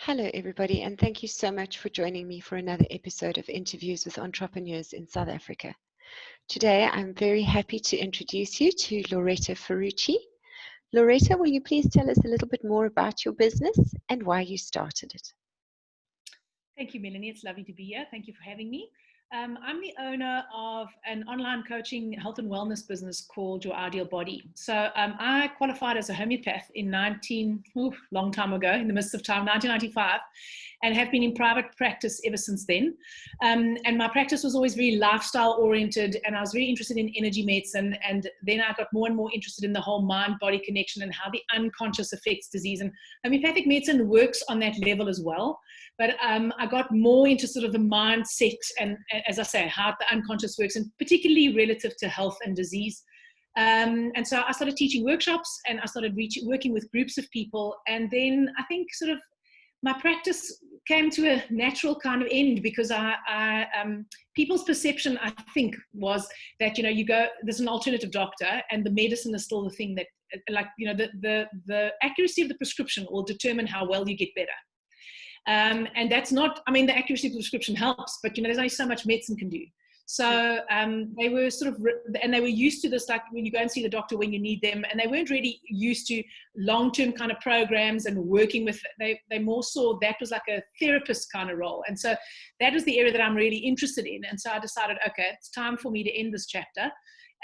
Hello, everybody, and thank you so much for joining me for another episode of Interviews with Entrepreneurs in South Africa. Today, I'm very happy to introduce you to Loretta Ferruci. Loretta, will you please tell us a little bit more about your business and why you started it? Thank you, Melanie. It's lovely to be here. Thank you for having me. I'm the owner of an online coaching health and wellness business called Your Ideal Body. So I qualified as a homeopath in long time ago, in the midst of time, 1995, and have been in private practice ever since then. And my practice was always very lifestyle oriented, and I was very interested in energy medicine. And then I got more and more interested in the whole mind-body connection and how the unconscious affects disease. And homeopathic medicine works on that level as well. But I got more into sort of the mindset and, as I say, how the unconscious works, and particularly relative to health and disease. And so I started teaching workshops, and I started working with groups of people. And then I think sort of my practice came to a natural kind of end, because people's perception, I think, was that, you go, there's an alternative doctor, and the medicine is still the thing that, the accuracy of the prescription will determine how well you get better. And that's not, the accuracy of the prescription helps, but there's only so much medicine can do. So they were and they were used to this, like when you go and see the doctor when you need them, and they weren't really used to long-term kind of programs and working with, they more saw that was like a therapist kind of role. And so that was the area that I'm really interested in. And so I decided, okay, it's time for me to end this chapter.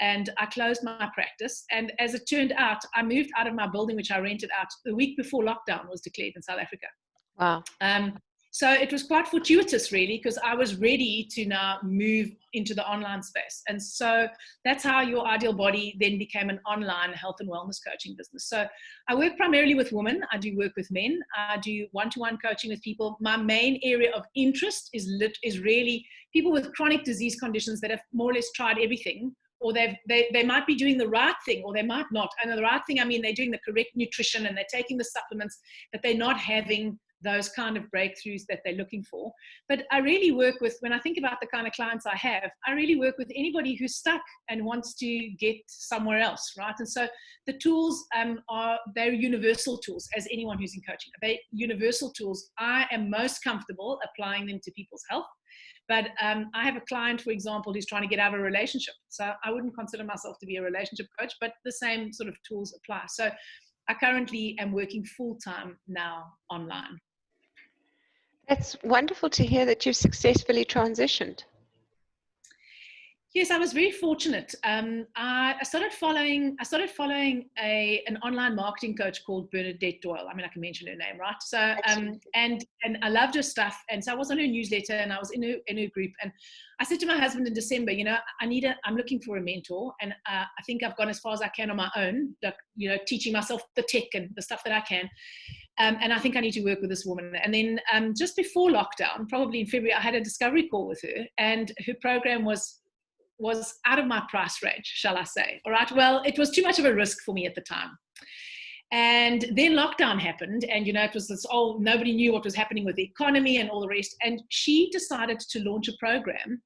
And I closed my practice. And as it turned out, I moved out of my building, which I rented out the week before lockdown was declared in South Africa. Wow. So it was quite fortuitous, really, because I was ready to now move into the online space. And so that's how Your Ideal Body then became an online health and wellness coaching business. So I work primarily with women. I do work with men. I do one-to-one coaching with people. My main area of interest is really people with chronic disease conditions that have more or less tried everything, or they might be doing the right thing, or they might not. And the right thing, they're doing the correct nutrition and they're taking the supplements, but they're not having those kind of breakthroughs that they're looking for. But I really work with, when I think about the kind of clients I have, I really work with anybody who's stuck and wants to get somewhere else, right? And so the tools they're universal tools, as anyone who's in coaching. They're universal tools. I am most comfortable applying them to people's health. But I have a client, for example, who's trying to get out of a relationship. So I wouldn't consider myself to be a relationship coach, but the same sort of tools apply. So I currently am working full-time now online. That's wonderful to hear that you've successfully transitioned. Yes, I was very fortunate. I started following an online marketing coach called Bernadette Doyle. I can mention her name, right? So and I loved her stuff, and so I was on her newsletter, and I was in her group, and I said to my husband in December, I'm looking for a mentor, and I think I've gone as far as I can on my own, teaching myself the tech and the stuff that I can. And I think I need to work with this woman. And then just before lockdown, probably in February, I had a discovery call with her, and her program was out of my price range, shall I say. All right, well, it was too much of a risk for me at the time. And then lockdown happened, and it was this nobody knew what was happening with the economy and all the rest. And she decided to launch a program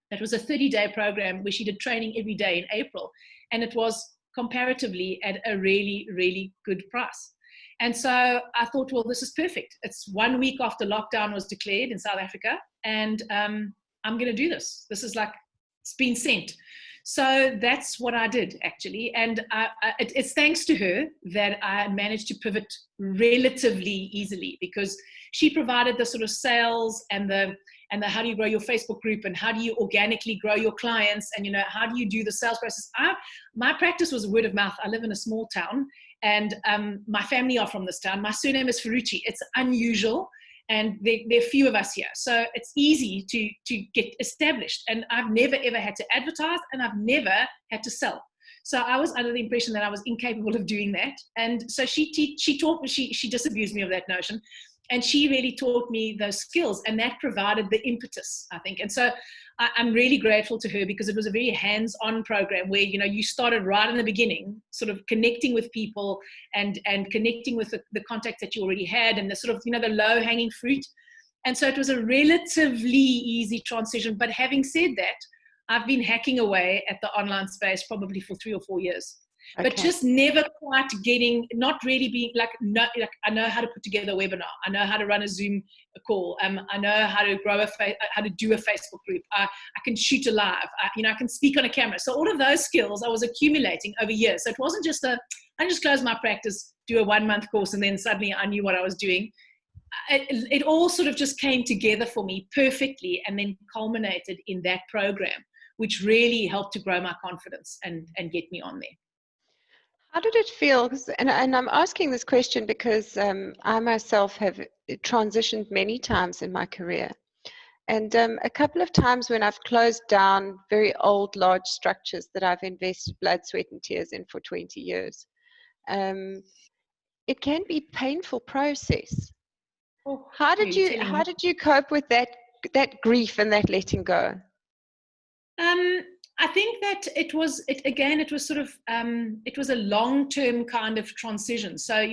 that was a 30-day program where she did training every day in April. And it was comparatively at a really, really good price. And so I thought, well, this is perfect. It's 1 week after lockdown was declared in South Africa, and I'm going to do this. This is like, it's been sent. So that's what I did, actually. And it's thanks to her that I managed to pivot relatively easily, because she provided the sort of sales and the how do you grow your Facebook group, and how do you organically grow your clients, and how do you do the sales process. My practice was word of mouth. I live in a small town, and my family are from this town. My surname is Ferruci. It's unusual, and there are few of us here, so it's easy to get established. And I've never ever had to advertise, and I've never had to sell. So I was under the impression that I was incapable of doing that. And so she taught me. She disabused me of that notion. And she really taught me those skills, and that provided the impetus, I think. And so I'm really grateful to her, because it was a very hands-on program where, you started right in the beginning, sort of connecting with people and connecting with the contacts that you already had, and the sort of, the low-hanging fruit. And so it was a relatively easy transition. But having said that, I've been hacking away at the online space probably for 3 or 4 years. but Okay. just never quite getting, not really being like, no, like I know how to put together a webinar. I know how to run a Zoom call. I know how to grow how to do a Facebook group. I can shoot a live. I can speak on a camera. So all of those skills I was accumulating over years. So it wasn't just I just closed my practice, do a 1-month course, and then suddenly I knew what I was doing. It all sort of just came together for me perfectly, and then culminated in that program, which really helped to grow my confidence and get me on there. How did it feel? And I'm asking this question because I myself have transitioned many times in my career. And a couple of times when I've closed down very old, large structures that I've invested blood, sweat, and tears in for 20 years, it can be a painful process. Oh, How did you cope with that grief and that letting go? I think that it was sort of it was a long-term kind of transition. So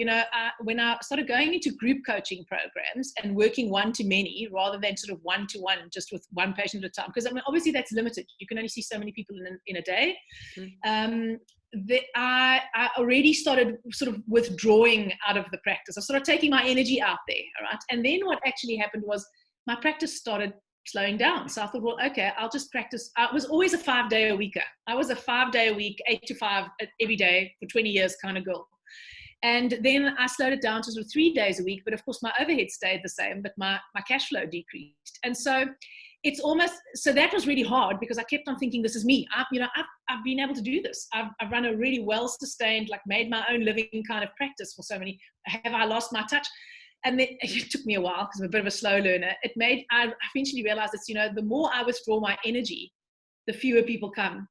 when I started going into group coaching programs and working one-to-many rather than sort of one-to-one, just with one patient at a time, because obviously that's limited. You can only see so many people in a day. I already started sort of withdrawing out of the practice. I started taking my energy out there, all right? And then what actually happened was my practice started slowing down. So I thought, well, okay, I'll just practice. I was always a 5-day-a-weeker. I was a 5-day-a-week, 8 to 5 every day for 20 years kind of girl. And then I slowed it down to sort of 3 days a week. But of course, my overhead stayed the same, but my cash flow decreased. And so it's almost, so that was really hard because I kept on thinking, this is me. I've been able to do this. I've run a really well-sustained, like made my own living kind of practice for so many. Have I lost my touch? And then it took me a while because I'm a bit of a slow learner. I eventually realized that, the more I withdraw my energy, the fewer people come.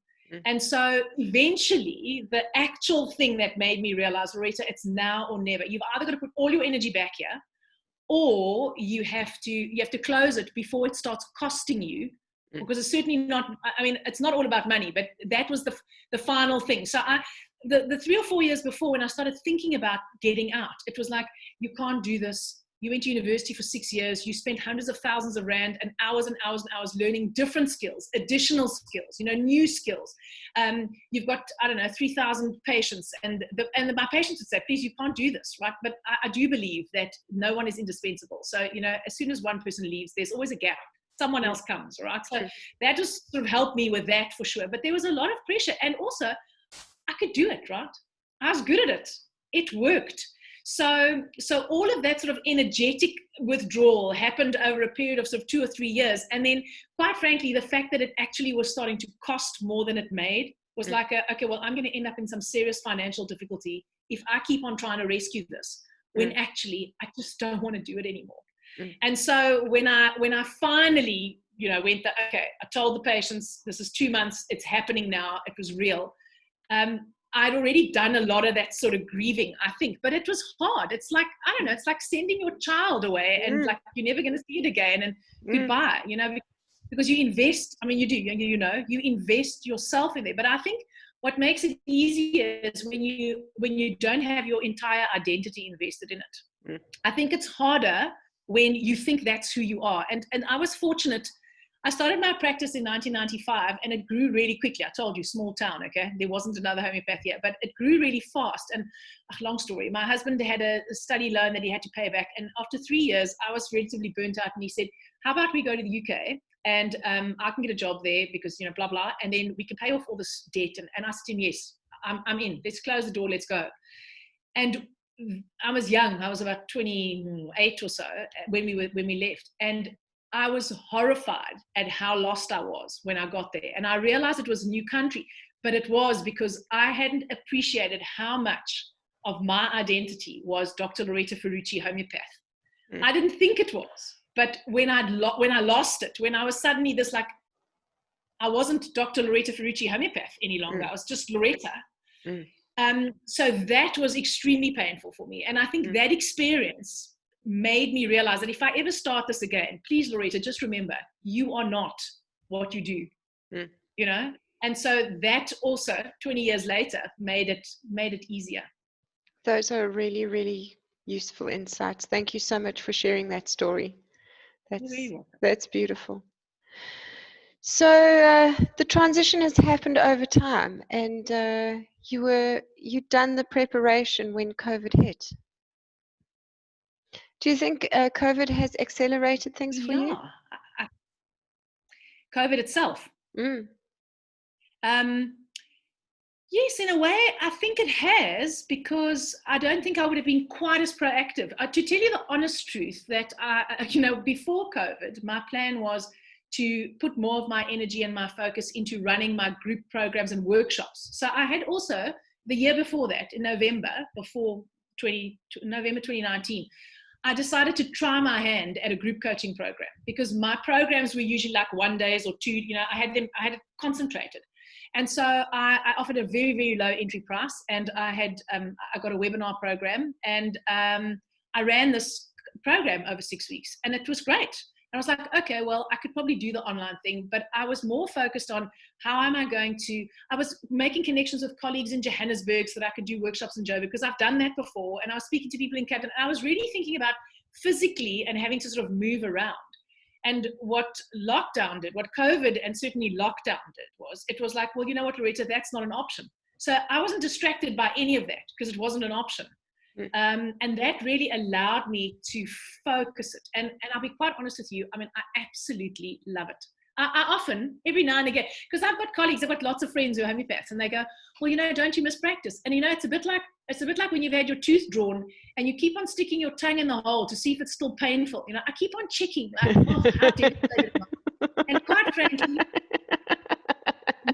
And so eventually the actual thing that made me realize, Loretta, it's now or never. You've either got to put all your energy back here, or you have to close it before it starts costing you, because it's certainly not, it's not all about money, but that was the final thing. So the 3 or 4 years before, when I started thinking about getting out, it was like, you can't do this. You went to university for 6 years. You spent hundreds of thousands of rand and hours and hours and hours learning different skills, additional skills, new skills. You've got, 3,000 patients. And my patients would say, please, you can't do this, right? But I do believe that no one is indispensable. So, as soon as one person leaves, there's always a gap. Someone else comes, right? So that just sort of helped me with that for sure. But there was a lot of pressure. And also, I could do it, right? I was good at it. It worked. So all of that sort of energetic withdrawal happened over a period of sort of 2 or 3 years. And then, quite frankly, the fact that it actually was starting to cost more than it made was like, okay, well, I'm going to end up in some serious financial difficulty if I keep on trying to rescue this, when actually I just don't want to do it anymore. And so when I finally, went, okay, I told the patients, this is 2 months, it's happening now, it was real. I'd already done a lot of that sort of grieving, I think, but it was hard. It's like, I don't know, it's like sending your child away and like, you're never going to see it again and goodbye, because you invest, you do, you invest yourself in there. But I think what makes it easier is when you don't have your entire identity invested in it. I think it's harder when you think that's who you are. And I was fortunate. I started my practice in 1995 and it grew really quickly. I told you, small town, okay? There wasn't another homeopath yet, but it grew really fast. And long story, my husband had a study loan that he had to pay back. And after 3 years, I was relatively burnt out. And he said, how about we go to the UK and I can get a job there because, blah, blah. And then we can pay off all this debt. And I said to him, yes, I'm in. Let's close the door. Let's go. And I was young. I was about 28 or so when we left. And I was horrified at how lost I was when I got there. And I realized it was a new country, but it was because I hadn't appreciated how much of my identity was Dr. Loretta Ferruci, homeopath. I didn't think it was, but when I lost it, when I was suddenly this, like, I wasn't Dr. Loretta Ferruci, homeopath any longer. I was just Loretta. So that was extremely painful for me. And I think that experience made me realize that if I ever start this again, please, Loretta, just remember, you are not what you do, And so that also 20 years later made it easier. Those are really, really useful insights. Thank you so much for sharing that story. That's beautiful. So the transition has happened over time, and you'd done the preparation when COVID hit. Do you think COVID has accelerated things for you? Yeah, COVID itself. Mm. Yes, in a way, I think it has, because I don't think I would have been quite as proactive. To tell you the honest truth, that before COVID, my plan was to put more of my energy and my focus into running my group programs and workshops. So I had also, the year before that, in November 2019, I decided to try my hand at a group coaching program, because my programs were usually like 1 day or two. I had it concentrated. And so I offered a very, very low entry price, and I got a webinar program, and I ran this program over 6 weeks, and it was great. And I was like, okay, well, I could probably do the online thing, but I was more focused on I was making connections with colleagues in Johannesburg so that I could do workshops in Joburg, because I've done that before, and I was speaking to people in Cape Town, and I was really thinking about physically and having to sort of move around. And what lockdown did, what COVID and certainly lockdown did, it was like, well, you know what, Loretta, that's not an option. So I wasn't distracted by any of that, because it wasn't an option. And that really allowed me to focus it. And I'll be quite honest with you, I mean, I absolutely love it. I often, every now and again, because I've got colleagues, I've got lots of friends who are homeopaths, and they go, well, don't you miss practice? And it's a bit like when you've had your tooth drawn and you keep on sticking your tongue in the hole to see if it's still painful. I keep on checking, like, oh, how devastated am I? And quite frankly,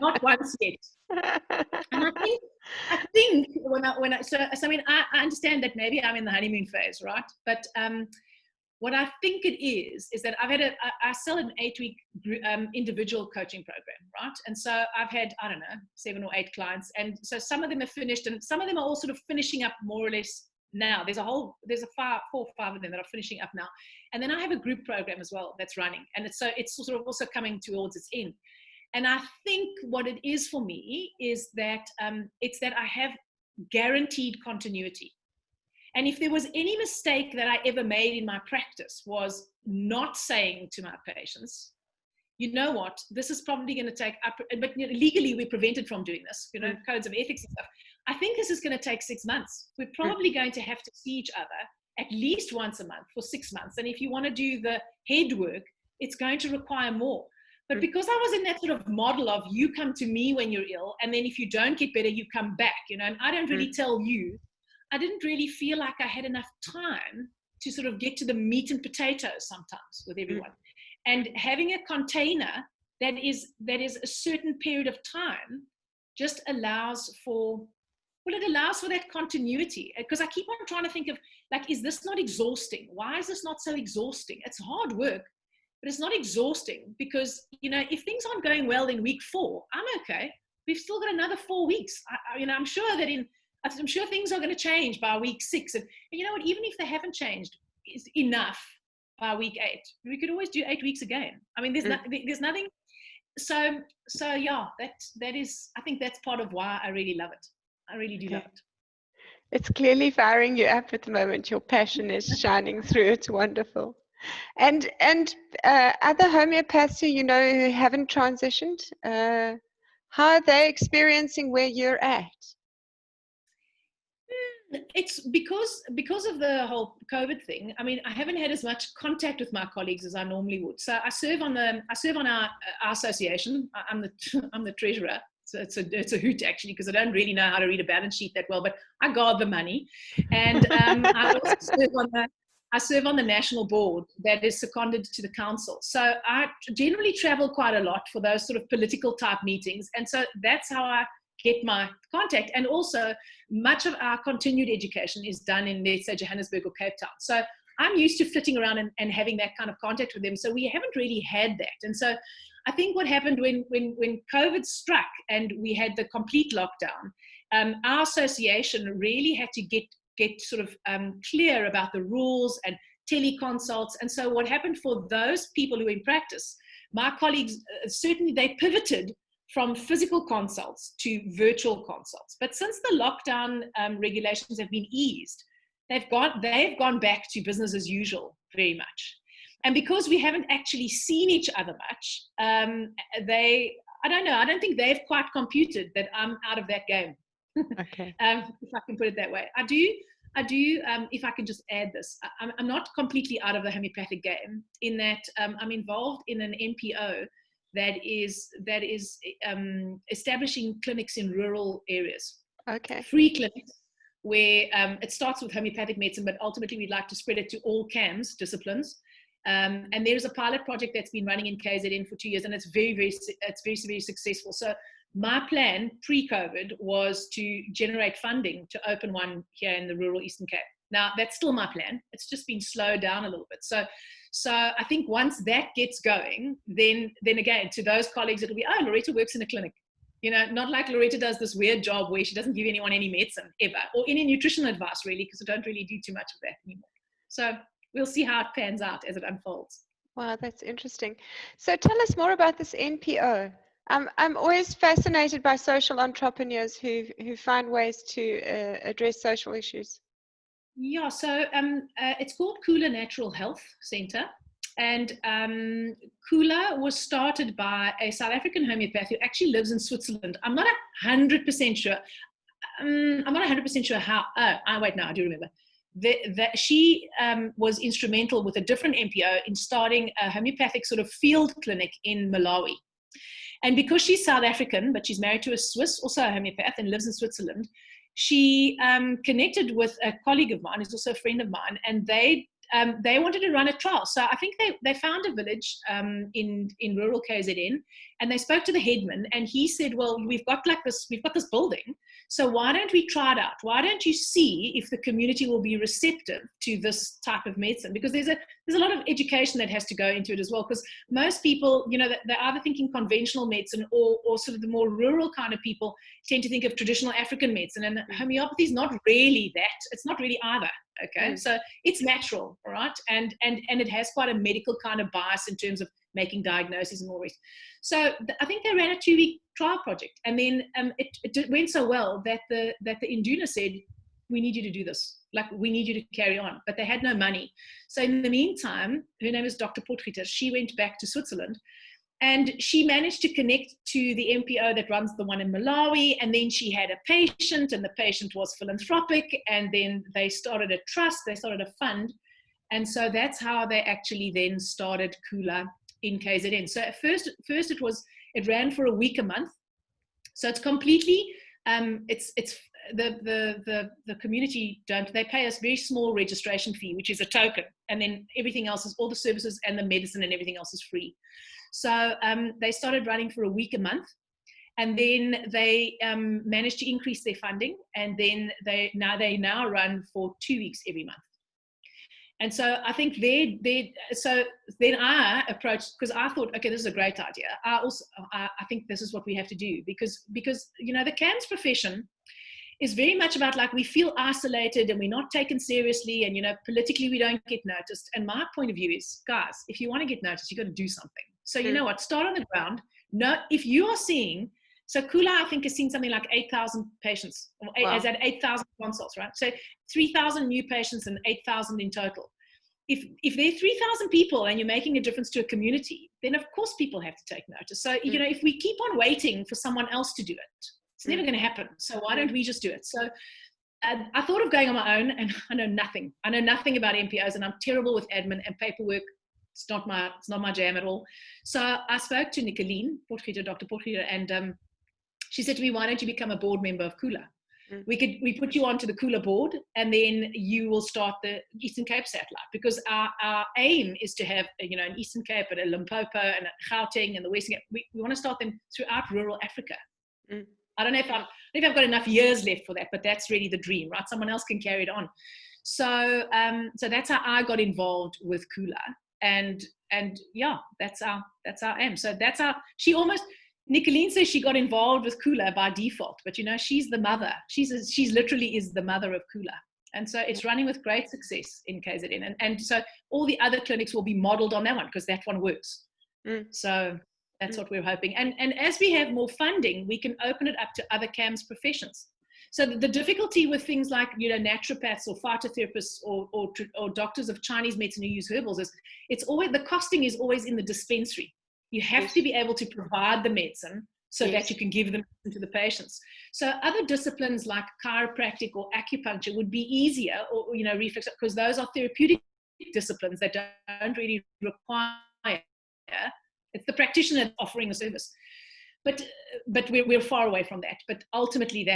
not once yet. And I think I understand that maybe I'm in the honeymoon phase, right? But what I think it is that I sell an 8-week individual coaching program, right? And so I've had, 7 or 8 clients. And so some of them are finished, and some of them are all sort of finishing up more or less now. There's 4 or 5 of them that are finishing up now. And then I have a group program as well that's running. And it's sort of also coming towards its end. And I think what it is for me is that it's that I have guaranteed continuity. And if there was any mistake that I ever made in my practice, was not saying to my patients, you know what, this is probably going to take up, but legally we're prevented from doing this, codes of ethics and stuff. I think this is going to take 6 months. We're probably going to have to see each other at least once a month for 6 months. And if you want to do the head work, it's going to require more. But because I was in that sort of model of, you come to me when you're ill, and then if you don't get better, you come back, and I don't really tell you, I didn't really feel like I had enough time to sort of get to the meat and potatoes sometimes with everyone. And having a container that is a certain period of time just allows for that continuity. Because I keep on trying to think of, like, is this not exhausting? Why is this not so exhausting? It's hard work, but it's not exhausting, because, if things aren't going well in week 4, I'm okay. We've still got another 4 weeks. I'm sure things are going to change by week 6. And you know what, even if they haven't changed enough by week 8, we could always do 8 weeks again. I mean, there's nothing. So yeah, that is, I think that's part of why I really love it. I really do love it. It's clearly firing you up at the moment. Your passion is shining through. It's wonderful. And other homeopaths who haven't transitioned, how are they experiencing where you're at? It's because of the whole COVID thing. I mean, I haven't had as much contact with my colleagues as I normally would. So I serve on our association. I'm the treasurer. So it's a hoot, actually, because I don't really know how to read a balance sheet that well, but I guard the money. And I also serve on the national board that is seconded to the council. So I generally travel quite a lot for those sort of political type meetings. And so that's how I get my contact. And also, much of our continued education is done in, let's say, Johannesburg or Cape Town. So I'm used to flitting around and having that kind of contact with them. So we haven't really had that. And so I think what happened when COVID struck and we had the complete lockdown, our association really had to get sort of clear about the rules and teleconsults. And so what happened for those people who were in practice, my colleagues, certainly they pivoted from physical consults to virtual consults. But since the lockdown regulations have been eased, they've gone back to business as usual very much. And because we haven't actually seen each other much, I don't know, I don't think they've quite computed that I'm out of that game. Okay. If I can put it that way. I do, if I can just add this, I'm not completely out of the homeopathic game in that I'm involved in an NPO that is establishing clinics in rural areas. Okay. Free clinics where it starts with homeopathic medicine, but ultimately we'd like to spread it to all CAMS disciplines. And there's a pilot project that's been running in KZN for 2 years, and it's very successful. So my plan pre-COVID was to generate funding to open one here in the rural Eastern Cape. Now, that's still my plan. It's just been slowed down a little bit. So I think once that gets going, then again, to those colleagues, it'll be, oh, Loretta works in a clinic. You know, not like Loretta does this weird job where she doesn't give anyone any medicine ever, or any nutritional advice really, because I don't really do too much of that anymore. So we'll see how it pans out as it unfolds. Wow, that's interesting. So tell us more about this NPO. I'm always fascinated by social entrepreneurs who find ways to address social issues. Yeah, so it's called Kula Natural Health Center. And Kula was started by a South African homeopath who actually lives in Switzerland. I'm not 100% sure. I'm not 100% sure how. Wait, no, I do remember. That she was instrumental with a different NPO in starting a homeopathic sort of field clinic in Malawi. And because she's South African, but she's married to a Swiss, also a homeopath, and lives in Switzerland, she connected with a colleague of mine, who's also a friend of mine, and they wanted to run a trial. So I think they found a village in rural KZN, and they spoke to the headman, and he said, well, we've got this building, so why don't we try it out? Why don't you see if the community will be receptive to this type of medicine? Because there's a lot of education that has to go into it as well, because most people, you know, they're either thinking conventional medicine or sort of the more rural kind of people tend to think of traditional African medicine, and homeopathy is not really that. It's not really either. Okay, so it's natural, all right, and it has quite a medical kind of bias in terms of making diagnoses and all this. So I think they ran a 2-week trial project, and then it went so well that the Induna said, we need you to do this, like we need you to carry on, but they had no money. So in the meantime, her name is Dr. Potgieter. She went back to Switzerland, and she managed to connect to the NPO that runs the one in Malawi. And then she had a patient, and the patient was philanthropic. And then they started a trust, they started a fund. And so that's how they actually then started Kula in KZN. So at first it ran for a week a month. So it's completely, it's the community they pay us very small registration fee, which is a token. And then everything else is, all the services and the medicine and everything else is free. So they started running for a week a month, and then they managed to increase their funding, and then they now run for 2 weeks every month. And so I think so then I approached, because I thought, okay, this is a great idea. I think this is what we have to do, because you know, the CAMS profession is very much about, like, we feel isolated and we're not taken seriously, and, you know, politically we don't get noticed. And my point of view is, guys, if you want to get noticed, you've got to do something. So you know what, start on the ground. No, if you are seeing, so Kula, I think, has seen something like 8,000 patients, or has had 8,000 consults, right? So 3,000 new patients and 8,000 in total. If there are 3,000 people and you're making a difference to a community, then of course people have to take notice. So, you know, if we keep on waiting for someone else to do it, it's never going to happen. So why don't we just do it? So I thought of going on my own, and I know nothing. I know nothing about NPOs, and I'm terrible with admin and paperwork. It's not my jam at all. So I spoke to Nicoline Potgieter, Dr. Potgieter, and she said to me, why don't you become a board member of Kula? We put you onto the Kula board, and then you will start the Eastern Cape satellite, because our aim is to have, you know, an Eastern Cape and a Limpopo and a Gauteng and the Western Cape. We want to start them throughout rural Africa. I don't know if I've got enough years left for that, but that's really the dream, right? Someone else can carry it on. So that's how I got involved with Kula. And yeah, that's our aim. So that's how Nicoline says she got involved with Kula by default, but, you know, she's the mother. She's literally is the mother of Kula. And so it's running with great success in KZN. And so all the other clinics will be modeled on that one, because that one works. So that's what we're hoping. And as we have more funding, we can open it up to other CAMS professions. So the difficulty with things like, naturopaths or phytotherapists or doctors of Chinese medicine who use herbals is it's always, the costing is always in the dispensary. You have to be able to provide the medicine so that you can give them to the patients. So other disciplines like chiropractic or acupuncture would be easier, or reflex, because those are therapeutic disciplines that don't really require, it's the practitioner offering a service. But we're far away from that. But ultimately,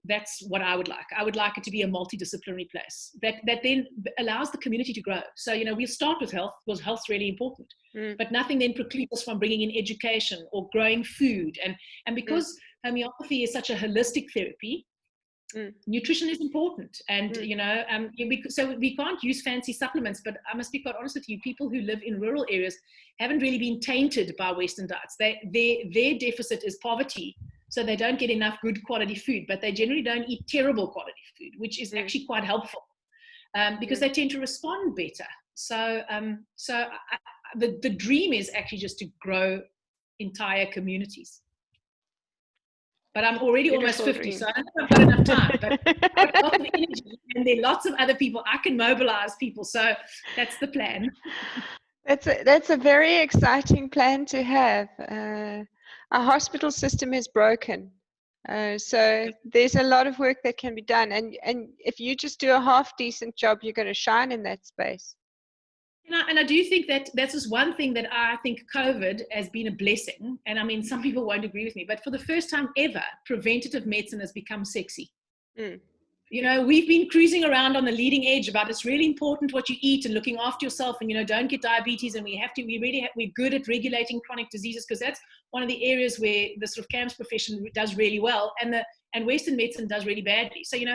that's what I would like. I would like it to be a multidisciplinary place that then allows the community to grow. So, we'll start with health, because health's really important. But nothing then precludes us from bringing in education or growing food. And because homeopathy is such a holistic therapy, nutrition is important. And, so we can't use fancy supplements, but I must be quite honest with you, people who live in rural areas haven't really been tainted by Western diets. Their deficit is poverty, so they don't get enough good quality food, but they generally don't eat terrible quality food, which is actually quite helpful, because they tend to respond better. So, the dream is actually just to grow entire communities. But I'm already almost 50, so I don't know if I've got enough time. But I've got lots of energy, and there are lots of other people. I can mobilize people, so that's the plan. That's a very exciting plan to have. Our hospital system is broken, so there's a lot of work that can be done. And if you just do a half decent job, you're going to shine in that space. And I do think that that's just one thing that I think COVID has been a blessing. And I mean, some people won't agree with me, but for the first time ever, preventative medicine has become sexy. We've been cruising around on the leading edge about it's really important what you eat and looking after yourself, and, don't get diabetes. And we're good at regulating chronic diseases, because that's one of the areas where the sort of CAMS profession does really well. And Western medicine does really badly. So, you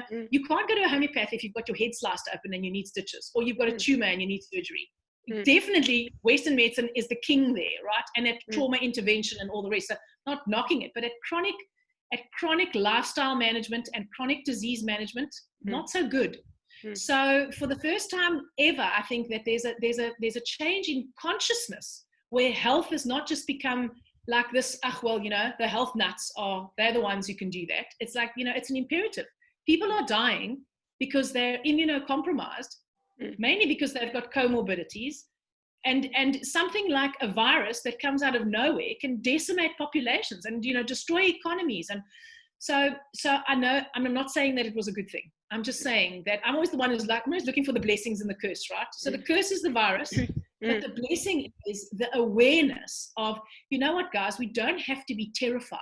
can't go to a homeopath if you've got your head sliced open and you need stitches, or you've got a tumor and you need surgery. Definitely Western medicine is the king there, right? And at trauma intervention and all the rest. So not knocking it, but at chronic lifestyle management and chronic disease management, not so good. So for the first time ever, I think that there's a change in consciousness, where health has not just become like this, the health nuts they're the ones who can do that. It's like, it's an imperative. People are dying because they're immunocompromised, mainly because they've got comorbidities, and something like a virus that comes out of nowhere can decimate populations and destroy economies. And so I know, I'm not saying that it was a good thing. I'm just saying that I'm always the one I'm always looking for the blessings and the curse, right? So the curse is the virus, but the blessing is the awareness of, what, guys, we don't have to be terrified.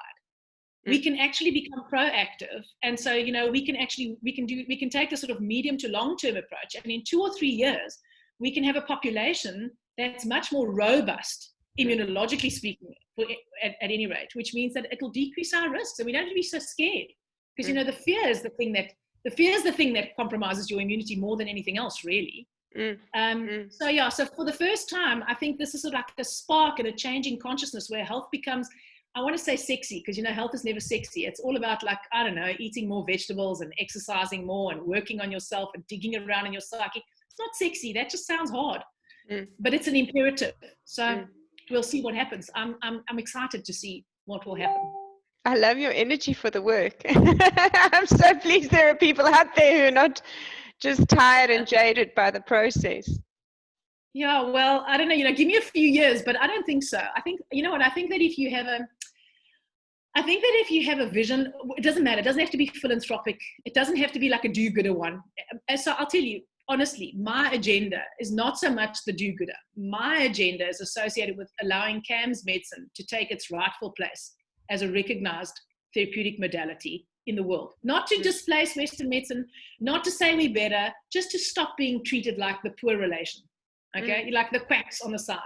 We can actually become proactive. And so, we can take a sort of medium to long-term approach. And in 2 or 3 years, we can have a population that's much more robust, immunologically speaking, at any rate, which means that it'll decrease our risks. And we don't have to be so scared, because, the fear is the thing that compromises your immunity more than anything else, really. So for the first time, I think this is sort of like a spark and a change in consciousness, where health becomes, I want to say sexy, because health is never sexy. It's all about, like, I don't know, eating more vegetables and exercising more and working on yourself and digging around in your psyche. It's not sexy. That just sounds hard, but it's an imperative. So we'll see what happens. I'm excited to see what will happen. I love your energy for the work. I'm so pleased there are people out there who are not just tired and jaded by the process. Yeah, well, I don't know, give me a few years, but I don't think so. I think, I think that if you have a vision, it doesn't matter. It doesn't have to be philanthropic. It doesn't have to be like a do-gooder one. So I'll tell you, honestly, my agenda is not so much the do-gooder. My agenda is associated with allowing CAMS medicine to take its rightful place as a recognized therapeutic modality in the world. Not to displace Western medicine, not to say we're better, just to stop being treated like the poor relation. Okay, like the quacks on the side.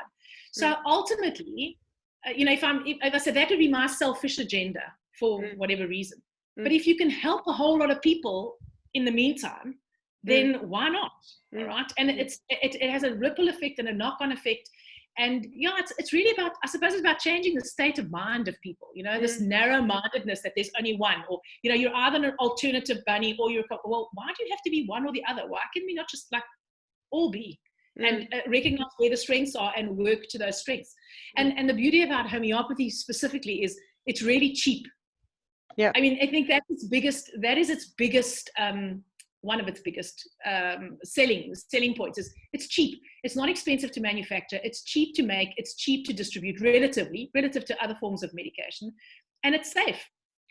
So ultimately, if I said that would be my selfish agenda for whatever reason. But if you can help a whole lot of people in the meantime, then why not? All right, and it has a ripple effect and a knock-on effect. And it's really about, I suppose, it's about changing the state of mind of people. This narrow-mindedness that there's only one, or you're either an alternative bunny or well, why do you have to be one or the other? Why can we not just like all be? And recognize where the strengths are and work to those strengths. And the beauty about homeopathy specifically is it's really cheap. Yeah. I mean, I think that is its biggest, one of its biggest selling points is it's cheap. It's not expensive to manufacture. It's cheap to make. It's cheap to distribute relative to other forms of medication. And it's safe.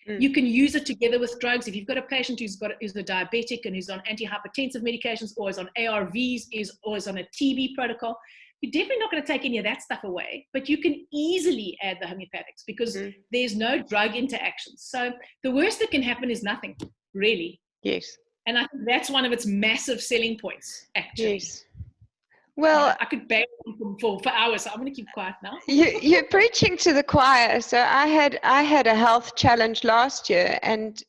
You can use it together with drugs. If you've got a patient who's a diabetic and who's on antihypertensive medications, or is on ARVs, or is on a TB protocol, you're definitely not going to take any of that stuff away, but you can easily add the homeopathics because there's no drug interactions. So the worst that can happen is nothing, really. Yes. And I think that's one of its massive selling points, actually. Yes. Well, I could bang for hours, so I'm going to keep quiet now. You're preaching to the choir. So I had a health challenge last year, and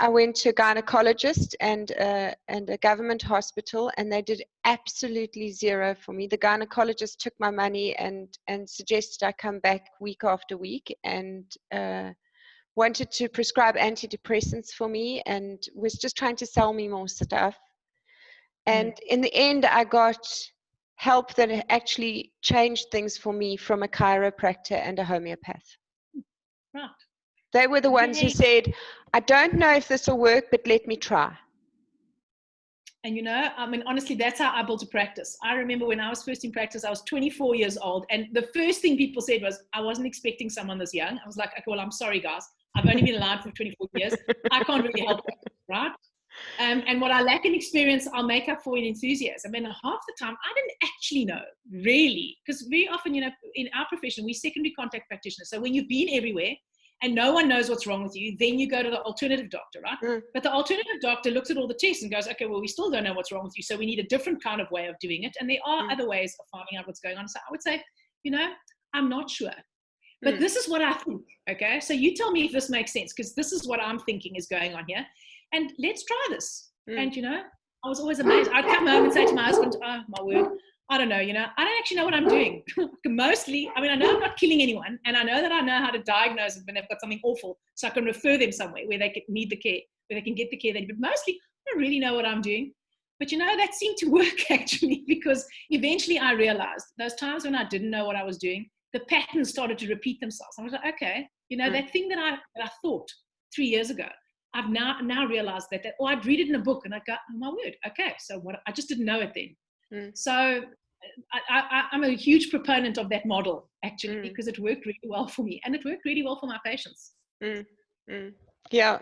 I went to a gynecologist and a government hospital, and they did absolutely zero for me. The gynecologist took my money and suggested I come back week after week, and wanted to prescribe antidepressants for me, and was just trying to sell me more stuff. And in the end, I got help that actually changed things for me from a chiropractor and a homeopath. Right. They were the ones who said, I don't know if this will work, but let me try. And you know, I mean, honestly, that's how I built a practice. I remember when I was first in practice, I was 24 years old. And the first thing people said was, I wasn't expecting someone this young. I was like, okay, well, I'm sorry, guys. I've only been alive for 24 years. I can't really help it, right? And what I lack in experience, I'll make up for in enthusiasm. And half the time, I didn't actually know, really. Because very often, you know, in our profession, we're secondary contact practitioners. So when you've been everywhere, and no one knows what's wrong with you, then you go to the alternative doctor, right? But the alternative doctor looks at all the tests and goes, okay, well, we still don't know what's wrong with you, so we need a different kind of way of doing it. And there are other ways of finding out what's going on. So I would say, you know, I'm not sure. But this is what I think, okay? So you tell me if this makes sense, because this is what I'm thinking is going on here. And let's try this. And, you know, I was always amazed. I'd come home and say to my husband, oh, my word, I don't know, you know, I don't actually know what I'm doing. Mostly, I mean, I know I'm not killing anyone, and I know that I know how to diagnose it when they've got something awful, so I can refer them somewhere where they need the care, where they can get the care they need. But mostly, I don't really know what I'm doing. But, you know, that seemed to work, actually, because eventually I realized those times when I didn't know what I was doing, the patterns started to repeat themselves. I was like, okay, you know, that thing that I thought 3 years ago, I've now realized that, or I'd read it in a book, and I go, oh, my word, okay, so what? I just didn't know it then. So I'm a huge proponent of that model, actually, because it worked really well for me, and it worked really well for my patients. Yeah.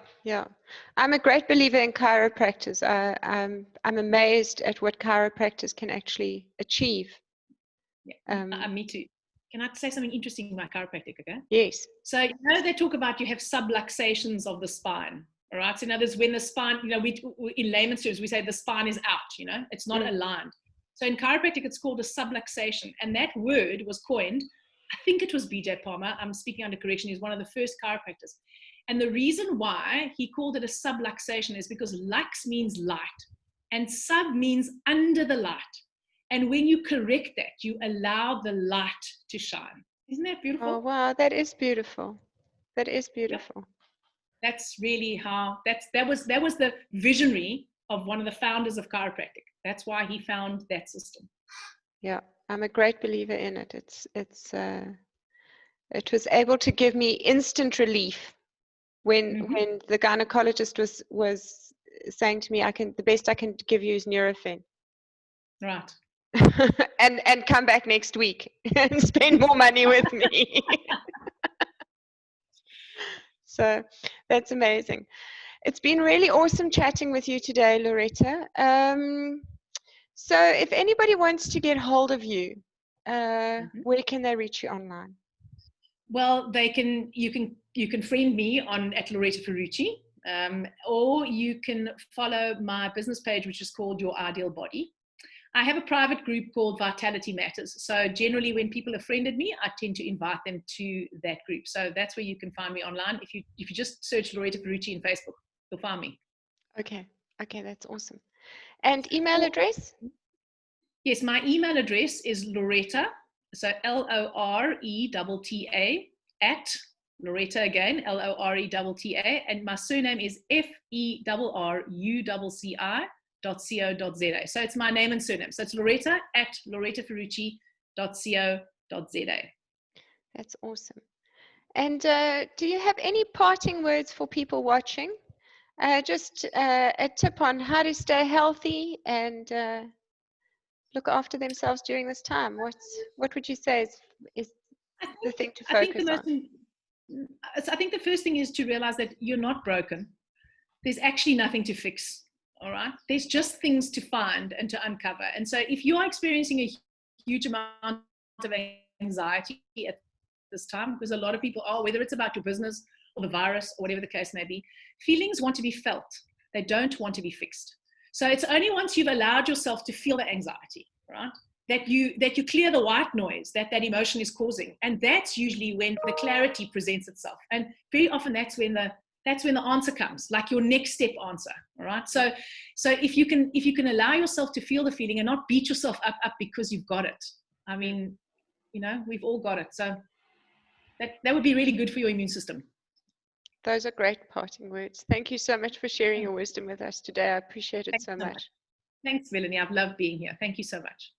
I'm a great believer in chiropractors. I'm amazed at what chiropractors can actually achieve. Me too. Can I say something interesting about chiropractic, okay? Yes. So, you know, they talk about you have subluxations of the spine, all right? So, in other words, when the spine, you know, we in layman's terms, we say the spine is out, you know, it's not aligned. So in chiropractic, it's called a subluxation. And that word was coined, I think it was BJ Palmer. I'm speaking under correction. He's one of the first chiropractors. And the reason why he called it a subluxation is because lux means light and sub means under the light. And when you correct that, you allow the light to shine. Isn't that beautiful? Oh, wow. That is beautiful. That is beautiful. Yep. That's really how, that was the visionary of one of the founders of chiropractic. That's why he found that system. Yeah, I'm a great believer in it. It was able to give me instant relief when the gynecologist was saying to me, the best I can give you is Nurofen. Right. and come back next week and spend more money with me. So that's amazing. It's been really awesome chatting with you today, Loretta. So if anybody wants to get hold of you, where can they reach you online? Well, you can friend me at Loretta Ferruci, or you can follow my business page, which is called Your Ideal Body. I have a private group called Vitality Matters. So generally when people have friended me, I tend to invite them to that group. So that's where you can find me online. If you just search Loretta Ferruci in Facebook, you'll find me. Okay, that's awesome. And email address? Yes, my email address is Loretta, so LORETTA at Loretta again, LORETTA, and my surname is FERRUCCI.co.za. So it's my name and surname. So it's Loretta at lorettaferrucci.co.za. That's awesome. And do you have any parting words for people watching? Just a tip on how to stay healthy and look after themselves during this time. What would you say is I the think thing to I think the focus most on? I think the first thing is to realize that you're not broken. There's actually nothing to fix. All right. There's just things to find and to uncover. And so if you are experiencing a huge amount of anxiety at this time, because a lot of people are, whether it's about your business or the virus or whatever the case may be, feelings want to be felt. They don't want to be fixed. So it's only once you've allowed yourself to feel the anxiety, right, that you clear the white noise that emotion is causing. And that's usually when the clarity presents itself. And very often that's when the answer comes, like your next step answer. All right. So if you can allow yourself to feel the feeling and not beat yourself up because you've got it. I mean, we've all got it. So that would be really good for your immune system. Those are great parting words. Thank you so much for sharing your wisdom with us today. I appreciate it so much. Thanks, Melanie. I've loved being here. Thank you so much.